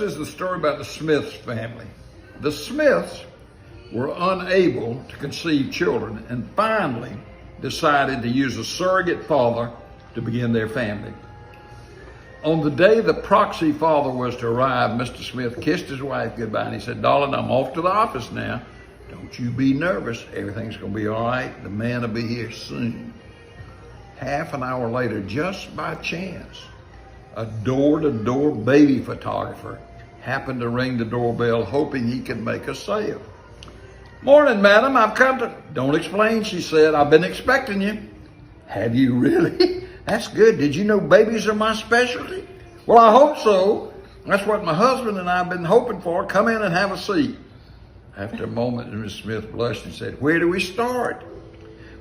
is the story about the Smiths family. The Smiths were unable to conceive children and finally decided to use a surrogate father to begin their family. On the day the proxy father was to arrive, Mr. Smith kissed his wife goodbye and he said, "Darling, I'm off to the office now. Don't you be nervous. Everything's going to be all right. The man will be here soon." Half an hour later, just by chance, a door-to-door baby photographer happened to ring the doorbell hoping he could make a sale. "Morning, madam. I've come to..." "Don't explain," she said. "I've been expecting you." "Have you really? That's good. Did you know babies are my specialty?" "Well, I hope so. That's what my husband and I have been hoping for. Come in and have a seat." After a moment, Ms. Smith blushed and said, "Where do we start?"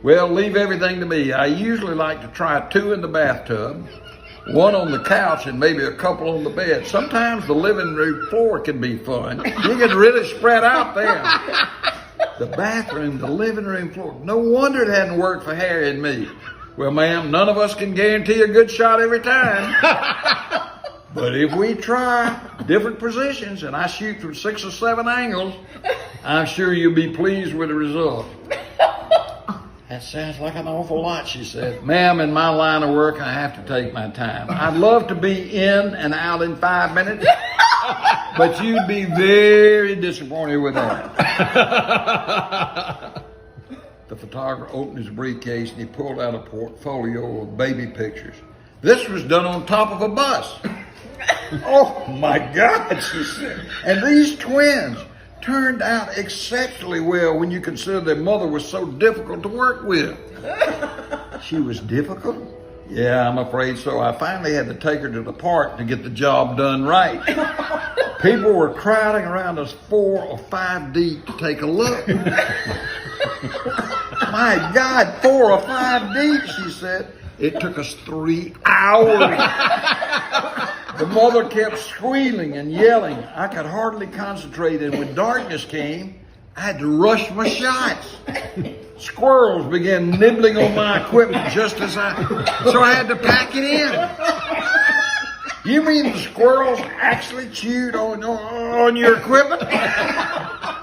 "Well, leave everything to me. I usually like to try 2 in the bathtub, 1 on the couch, and maybe a couple on the bed. Sometimes the living room floor can be fun. You can really spread out there." The bathroom, the living room floor. No wonder it hadn't worked for Harry and me. "Well, ma'am, none of us can guarantee a good shot every time. But if we try different positions and I shoot from 6 or 7 angles, I'm sure you'll be pleased with the result." "That sounds like an awful lot," she said. "Ma'am, in my line of work, I have to take my time. I'd love to be in and out in 5 minutes, but you'd be very disappointed with that." The photographer opened his briefcase and he pulled out a portfolio of baby pictures. "This was done on top of a bus." "Oh my God," she said. "And these twins turned out exceptionally well when you consider their mother was so difficult to work with." "She was difficult?" "Yeah, I'm afraid so. I finally had to take her to the park to get the job done right. People were crowding around us 4 or 5 deep to take a look." "My God, 4 or 5 deep," she said. "It took us 3 hours. The mother kept squealing and yelling. I could hardly concentrate, and when darkness came, I had to rush my shots. Squirrels began nibbling on my equipment so I had to pack it in." "You mean the squirrels actually chewed on your equipment?"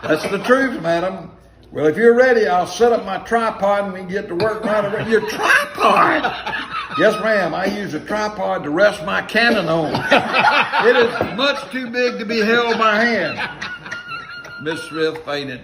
"That's the truth, madam." "Well, if you're ready, I'll set up my tripod and we can get to work right away." "Your tripod?" "Yes, ma'am. I use a tripod to rest my Canon on. It is much too big to be held by hand." Miss Smith fainted.